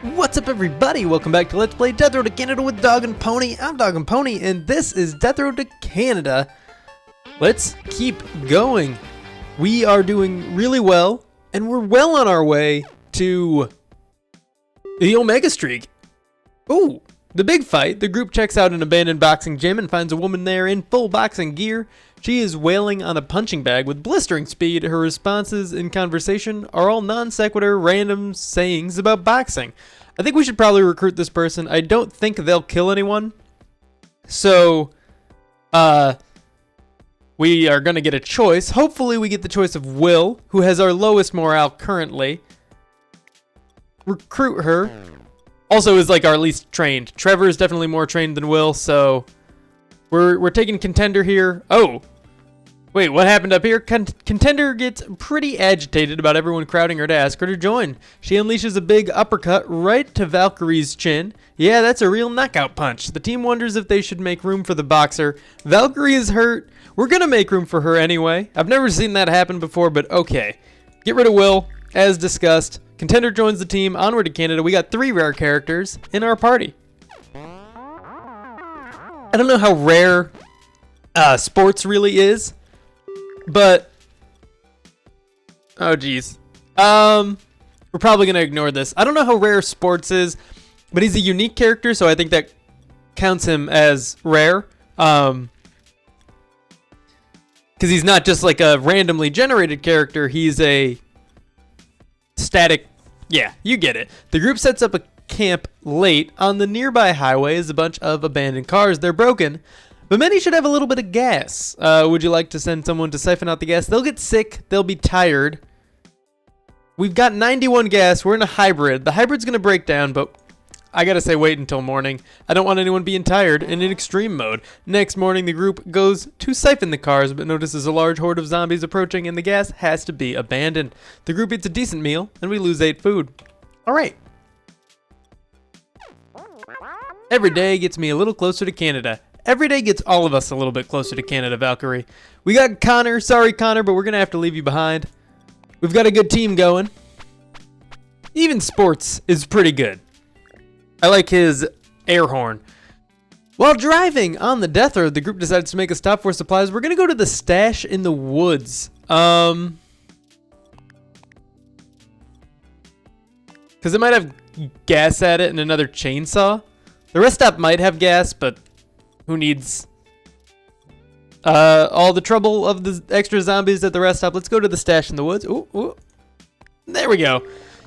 What's up, everybody? Welcome back to Let's Play Death Road to Canada with DogAndPony. I'm DogAndPony, and this is Death Road to Canada. Let's keep going. We are doing really well, and we're well on our way to the Omega Streak. Ooh, the big fight. The group checks out an abandoned boxing gym and finds a woman there in full boxing gear. She is wailing on a punching bag with blistering speed. Her responses in conversation are all non sequitur, random sayings about boxing. I think we should probably recruit this person. I don't think they'll kill anyone. So, we are going to get a choice. Hopefully we get the choice of Will, who has our lowest morale currently. Recruit her. Also is like our least trained. Trevor is definitely more trained than Will, so we're taking Contender here. Oh, wait, what happened up here? Contender gets pretty agitated about everyone crowding her to ask her to join. She unleashes a big uppercut right to Valkyrie's chin. Yeah, that's a real knockout punch. The team wonders if they should make room for the boxer. Valkyrie is hurt. We're gonna make room for her anyway. I've never seen that happen before, but okay. Get rid of Will, as discussed. Contender joins the team. Onward to Canada. We got 3 rare characters in our party. I don't know how rare sports really is, but oh geez, we're probably gonna ignore this. I don't know how rare sports is, but he's a unique character, so I think that counts him as rare. Because he's not just like a randomly generated character, he's a static. Yeah, you get it. The group sets up a camp late. On the nearby highway is a bunch of abandoned cars. They're broken, but many should have a little bit of gas. Would you like to send someone to siphon out the gas? They'll get sick. They'll be tired. We've got 91 gas. We're in a hybrid. The hybrid's going to break down, but I gotta say wait until morning. I don't want anyone being tired and in extreme mode. Next morning, the group goes to siphon the cars, but notices a large horde of zombies approaching and the gas has to be abandoned. The group eats a decent meal and we lose 8 food. Alright. Every day gets me a little closer to Canada. Every day gets all of us a little bit closer to Canada, Valkyrie. We got Connor. Sorry, Connor, but we're gonna have to leave you behind. We've got a good team going. Even sports is pretty good. I like his air horn. While driving on the death road, the group decides to make a stop for supplies. We're gonna go to the stash in the woods. Because it might have gas at it and another chainsaw. The rest stop might have gas, but who needs all the trouble of the extra zombies at the rest stop? Let's go to the stash in the woods. Ooh, ooh. There we go.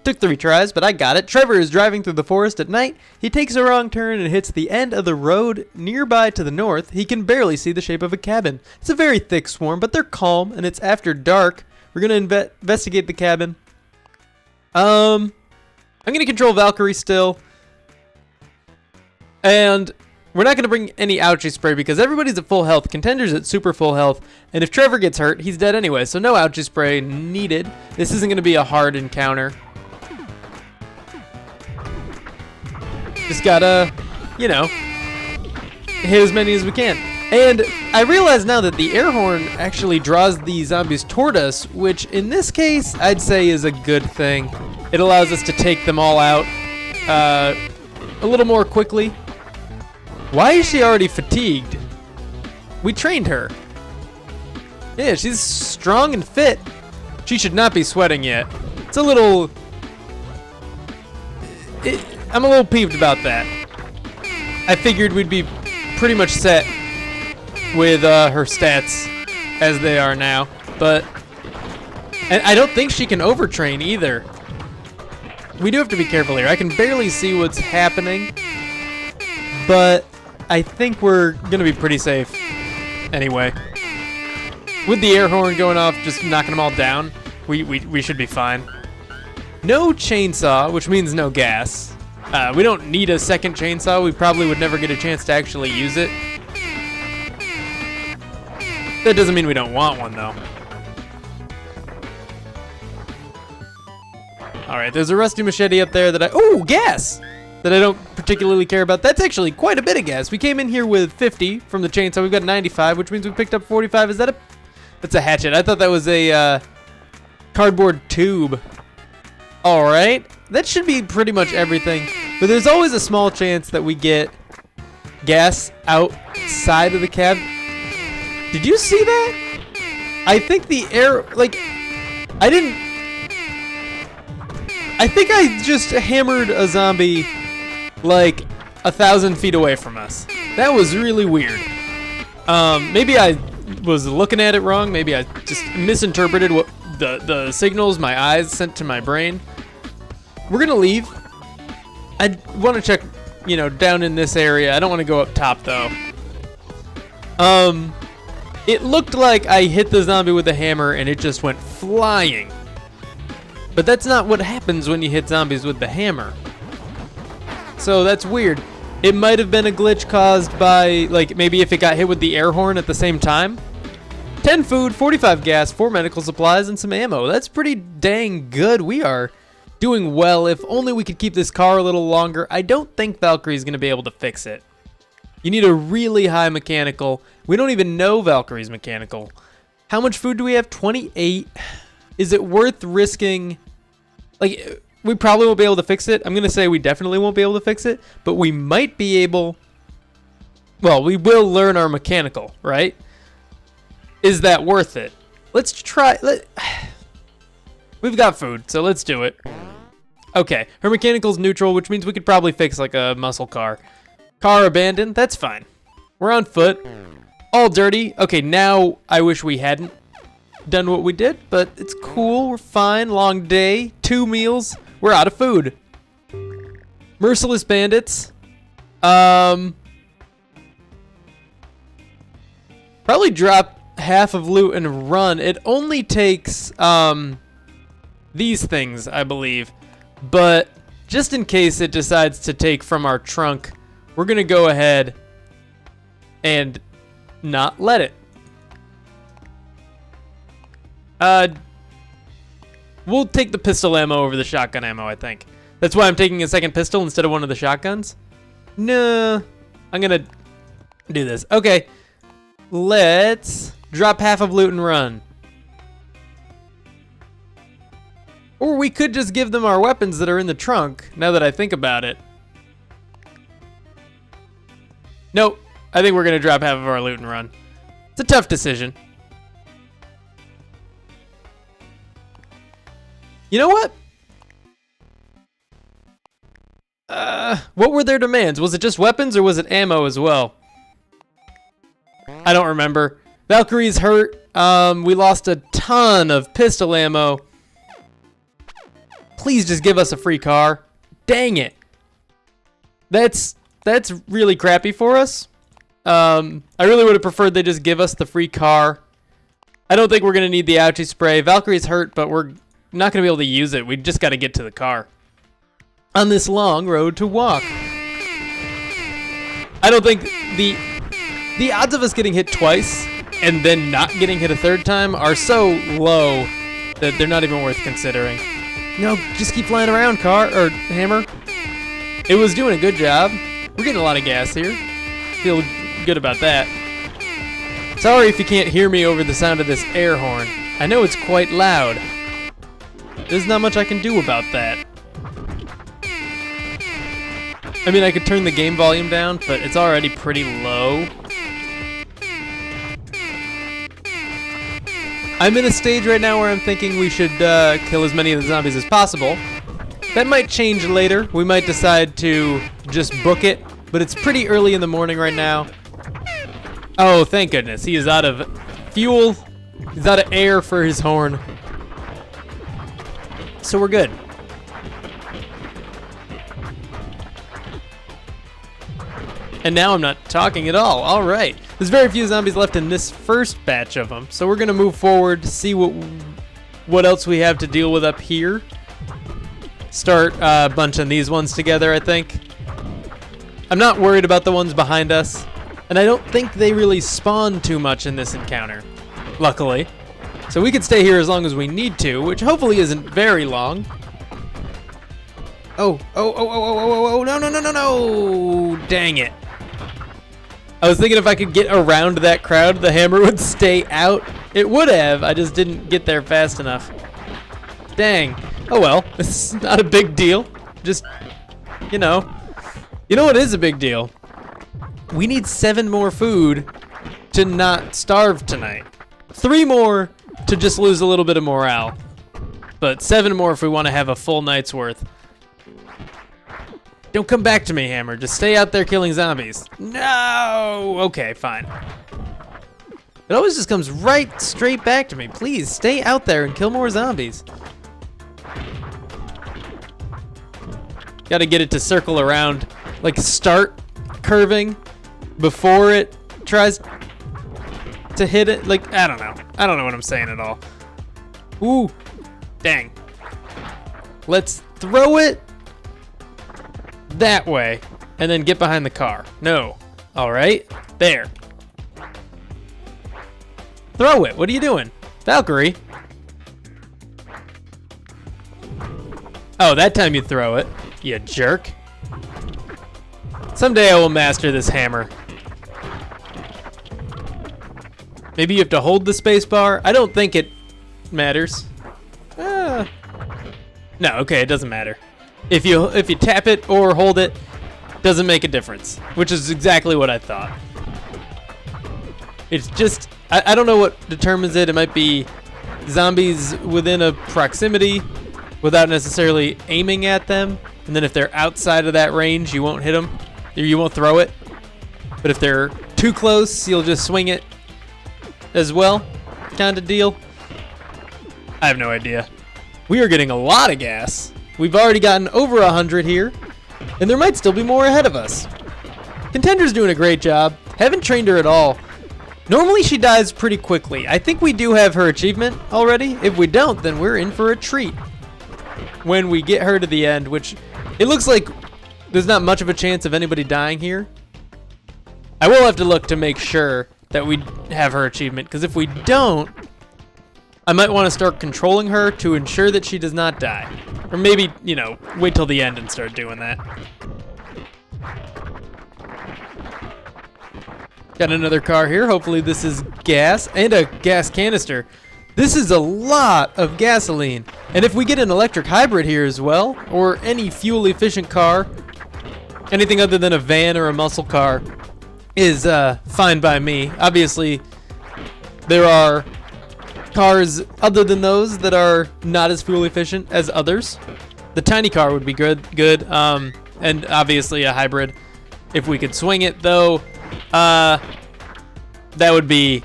Took 3 tries, but I got it. Trevor is driving through the forest at night. He takes a wrong turn and hits the end of the road nearby to the north. He can barely see the shape of a cabin. It's a very thick swarm, but they're calm, and it's after dark. We're going to investigate the cabin. I'm going to control Valkyrie still. And we're not going to bring any ouchie spray because everybody's at full health. Contender's at super full health. And if Trevor gets hurt, he's dead anyway. So no ouchie spray needed. This isn't going to be a hard encounter. Just gotta, you know, hit as many as we can. And I realize now that the air horn actually draws the zombies toward us, which in this case, I'd say is a good thing. It allows us to take them all out a little more quickly. Why is she already fatigued? We trained her. Yeah, she's strong and fit. She should not be sweating yet. It's a little... I'm a little peeved about that. I figured we'd be pretty much set with her stats as they are now, but and I don't think she can overtrain either. We do have to be careful here. I can barely see what's happening, but I think we're gonna be pretty safe anyway. With the air horn going off, just knocking them all down, we should be fine. No chainsaw, which means no gas. We don't need a second chainsaw. We probably would never get a chance to actually use it. That doesn't mean we don't want one, though. Alright, there's a rusty machete up there that ooh, gas! That I don't particularly care about. That's actually quite a bit of gas. We came in here with 50 from the chainsaw. We've got 95, which means we picked up 45. Is that a... That's a hatchet. I thought that was a cardboard tube. Alright. that should be pretty much everything. But there's always a small chance that we get gas outside of the cab. Did you see that? I think the air, like, I think I just hammered a zombie like 1,000 feet away from us. That was really weird. Maybe I was looking at it wrong. Maybe I just misinterpreted what the signals my eyes sent to my brain. We're gonna leave. I want to check, you know, down in this area. I don't want to go up top though. It looked like I hit the zombie with a hammer and it just went flying. But that's not what happens when you hit zombies with the hammer. So that's weird. It might have been a glitch caused by, like, maybe if it got hit with the air horn at the same time. 10 food, 45 gas, 4 medical supplies, and some ammo. That's pretty dang good. We are doing well. If only we could keep this car a little longer. I don't think Valkyrie's going to be able to fix it. You need a really high mechanical. We don't even know Valkyrie's mechanical. How much food do we have? 28. Is it worth risking? Like, we probably won't be able to fix it. I'm going to say we definitely won't be able to fix it, but we might be able. Well, we will learn our mechanical, right? Is that worth it? Let's try. We've got food, so let's do it. Okay, her mechanical's neutral, which means we could probably fix like a muscle car. Car abandoned, that's fine. We're on foot. All dirty. Okay, now I wish we hadn't done what we did, but it's cool. We're fine. Long day. 2 meals. We're out of food. Merciless bandits. Probably drop half of loot and run. It only takes these things, I believe. But just in case it decides to take from our trunk, we're going to go ahead and not let it. We'll take the pistol ammo over the shotgun ammo, I think. That's why I'm taking a second pistol instead of one of the shotguns. No, I'm going to do this. Okay, let's drop half of loot and run. Or we could just give them our weapons that are in the trunk, now that I think about it. Nope, I think we're going to drop half of our loot and run. It's a tough decision. You know what? What were their demands? Was it just weapons or was it ammo as well? I don't remember. Valkyrie's hurt. We lost a ton of pistol ammo. Please just give us a free car. Dang it. That's really crappy for us. I really would have preferred they just give us the free car. I don't think we're going to need the ouchie spray. Valkyrie's hurt, but we're not going to be able to use it. We just got to get to the car. On this long road to walk. I don't think the odds of us getting hit twice and then not getting hit a third time are so low that they're not even worth considering. No, just keep flying around, car or hammer. It was doing a good job. We're getting a lot of gas here. Feel good about that. Sorry if you can't hear me over the sound of this air horn. I know it's quite loud. There's not much I can do about that. I mean, I could turn the game volume down, but it's already pretty low. I'm in a stage right now where I'm thinking we should kill as many of the zombies as possible. That might change later. We might decide to just book it, but it's pretty early in the morning right now. Oh, thank goodness. He is out of fuel. He's out of air for his horn. So we're good. And now I'm not talking at all. All right. There's very few zombies left in this first batch of them. So we're going to move forward to see what else we have to deal with up here. Start bunching these ones together, I think. I'm not worried about the ones behind us. And I don't think they really spawn too much in this encounter, luckily. So we can stay here as long as we need to, which hopefully isn't very long. Oh, no. Dang it. I was thinking if I could get around that crowd, the hammer would stay out. It would have, I just didn't get there fast enough. Dang. Oh well, it's not a big deal. Just, you know what is a big deal? We need 7 more food to not starve tonight. 3 more to just lose a little bit of morale. But 7 more if we want to have a full night's worth. Don't come back to me, Hammer. Just stay out there killing zombies. No! Okay, fine. It always just comes right straight back to me. Please, stay out there and kill more zombies. Gotta get it to circle around. Like, start curving before it tries to hit it. Like, I don't know. I don't know what I'm saying at all. Ooh. Dang. Let's throw it that way and then get behind the car. No. All right. There. Throw it. What are you doing? Valkyrie. Oh, that time you throw it, you jerk. Someday I will master this hammer. Maybe you have to hold the space bar. I don't think it matters. No, okay, it doesn't matter. If you tap it or hold it, doesn't make a difference, which is exactly what I thought. It's just, I don't know what determines it. It might be zombies within a proximity without necessarily aiming at them. And then if they're outside of that range, you won't hit them. Or you won't throw it. But if they're too close, you'll just swing it as well, kind of deal. I have no idea. We are getting a lot of gas. We've already gotten over 100 here, and there might still be more ahead of us. Contender's doing a great job. Haven't trained her at all. Normally she dies pretty quickly. I think we do have her achievement already. If we don't, then we're in for a treat when we get her to the end, which it looks like there's not much of a chance of anybody dying here. I will have to look to make sure that we have her achievement, because if we don't, I might want to start controlling her to ensure that she does not die. Or maybe, you know, wait till the end and start doing that. Got another car here. Hopefully this is gas and a gas canister. This is a lot of gasoline. And if we get an electric hybrid here as well, or any fuel efficient car, anything other than a van or a muscle car is fine by me. Obviously, there are cars other than those that are not as fuel efficient as others. The tiny car would be good. And obviously a hybrid. If we could swing it though, that would be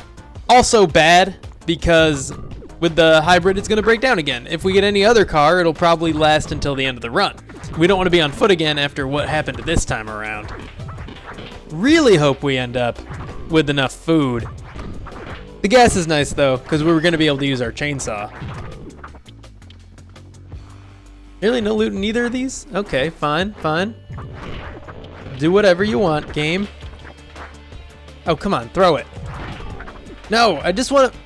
also bad, because with the hybrid it's gonna break down again. If we get any other car, it'll probably last until the end of the run. We don't want to be on foot again after what happened this time around. Really hope we end up with enough food. The gas is nice though, because we were going to be able to use our chainsaw. Really, no loot in either of these? Okay, fine. Do whatever you want, game. Oh, come on, throw it. No, I just want to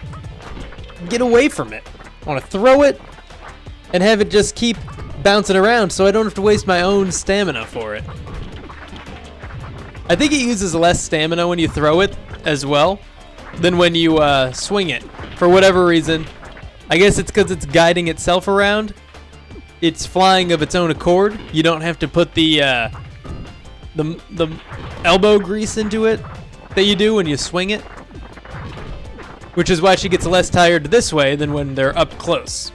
get away from it. I want to throw it and have it just keep bouncing around so I don't have to waste my own stamina for it. I think it uses less stamina when you throw it as well than when you swing it, for whatever reason. I guess it's because it's guiding itself around. It's flying of its own accord. You don't have to put the elbow grease into it that you do when you swing it, which is why she gets less tired this way than when they're up close.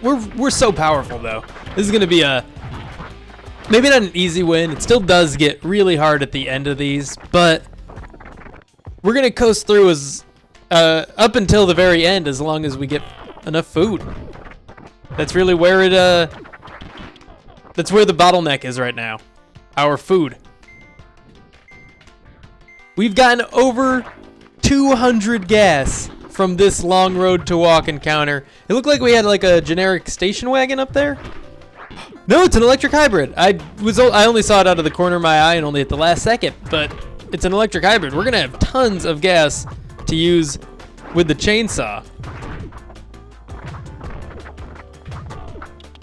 We're so powerful though. This is gonna be a maybe not an easy win. It still does get really hard at the end of these, but we're gonna coast through as up until the very end, as long as we get enough food. That's really where it that's where the bottleneck is right now. Our food. We've gotten over 200 got from this long road to walk encounter. It looked like we had like a generic station wagon up there. No, it's an electric hybrid. I only saw it out of the corner of my eye and only at the last second, but it's an electric hybrid. We're gonna have tons of gas to use with the chainsaw.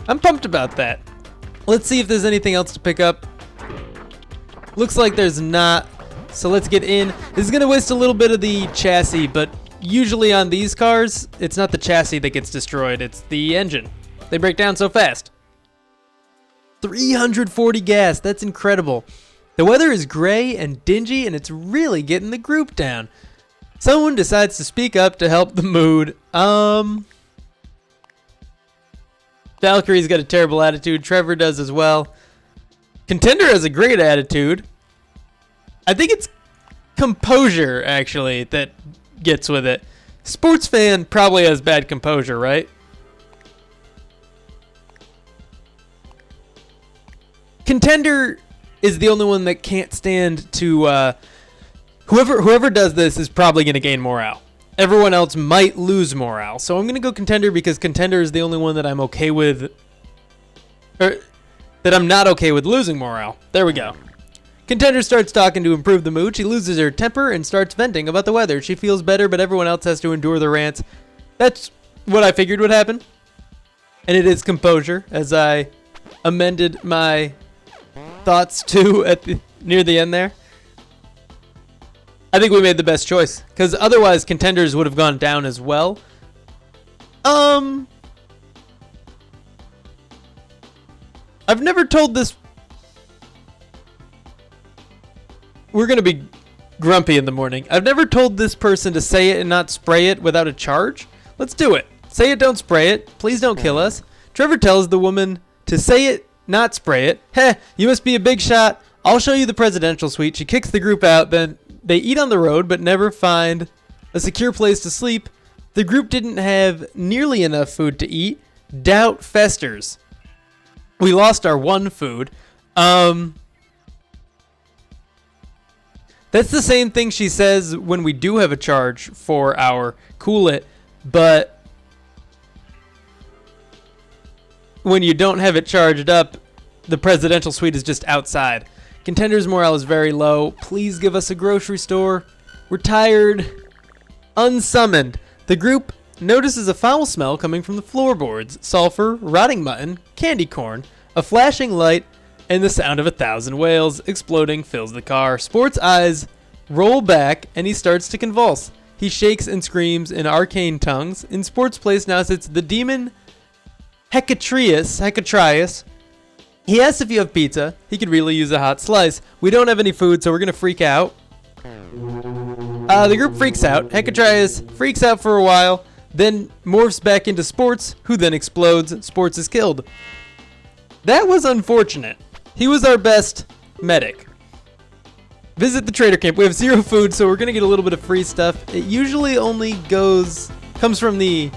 I'm pumped about that. Let's see if there's anything else to pick up. Looks like there's not, so let's get in. This is gonna waste a little bit of the chassis, but usually on these cars, it's not the chassis that gets destroyed, it's the engine. They break down so fast. 340 gas, that's incredible. The weather is gray and dingy, and it's really getting the group down. Someone decides to speak up to help the mood. Valkyrie's got a terrible attitude. Trevor does as well. Contender has a great attitude. I think it's composure, actually, that gets with it. Sports fan probably has bad composure, right? Contender is the only one that can't stand to... Whoever does this is probably going to gain morale. Everyone else might lose morale. So I'm going to go Contender because Contender is the only one that I'm okay with... Or that I'm not okay with losing morale. There we go. Contender starts talking to improve the mood. She loses her temper and starts venting about the weather. She feels better, but everyone else has to endure the rants. That's what I figured would happen. And it is composure, as I amended my thoughts to near the end there. I think we made the best choice, because otherwise Contenders would have gone down as well. I've never told this... We're going to be grumpy in the morning. I've never told this person to say it and not spray it without a charge. Let's do it. Say it, don't spray it. Please don't kill us. Trevor tells the woman to say it, not spray it. Heh, you must be a big shot. I'll show you the presidential suite. She kicks the group out, then they eat on the road but never find a secure place to sleep. The group didn't have nearly enough food to eat. Doubt festers. We lost our one food. That's the same thing she says when we do have a charge for our Cool It, but when you don't have it charged up, the presidential suite is just outside. Contender's morale is very low. Please give us a grocery store. We're tired. Unsummoned. The group notices a foul smell coming from the floorboards. Sulfur, rotting mutton, candy corn, a flashing light, and the sound of 1,000 whales exploding fills the car. Sport's eyes roll back, and he starts to convulse. He shakes and screams in arcane tongues. In Sport's place now sits the demon Hecatrius. He asks if you have pizza. He could really use a hot slice. We don't have any food, so we're going to freak out. The group freaks out. Hecatrius freaks out for a while, then morphs back into Sports, who then explodes. Sports is killed. That was unfortunate. He was our best medic. Visit the trader camp. We have 0 food, so we're going to get a little bit of free stuff. It usually only comes from the...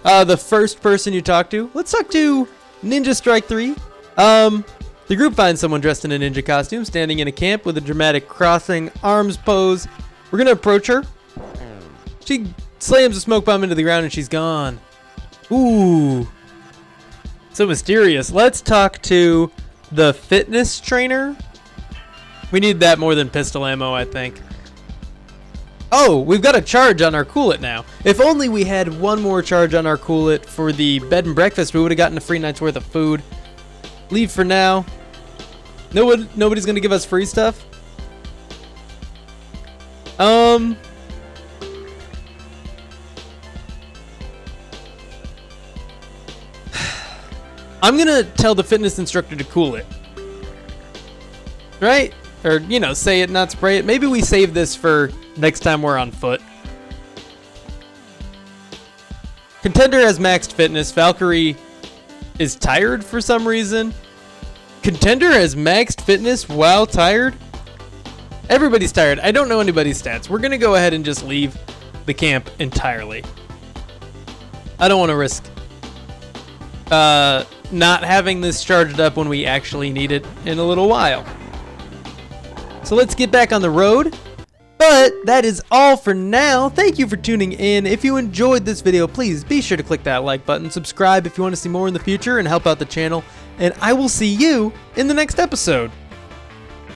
the first person you talk to. Let's talk to Ninja Strike 3. The group finds someone dressed in a ninja costume, standing in a camp with a dramatic crossing arms pose. We're going to approach her. She slams a smoke bomb into the ground and she's gone. Ooh. So mysterious. Let's talk to the fitness trainer. We need that more than pistol ammo, I think. Oh, we've got a charge on our Cool It now. If only we had one more charge on our Cool It for the bed and breakfast, we would have gotten a free night's worth of food. Leave for now. Nobody's going to give us free stuff? I'm going to tell the fitness instructor to cool it. Right? Or, say it, not spray it. Maybe we save this for next time we're on foot. Contender has maxed fitness. Valkyrie is tired for some reason. Contender has maxed fitness while tired. Everybody's tired. I don't know anybody's stats. We're going to go ahead and just leave the camp entirely. I don't want to risk not having this charged up when we actually need it in a little while. So let's get back on the road. But that is all for now. Thank you for tuning in. If you enjoyed this video, please be sure to click that like button. Subscribe if you want to see more in the future and help out the channel. And I will see you in the next episode.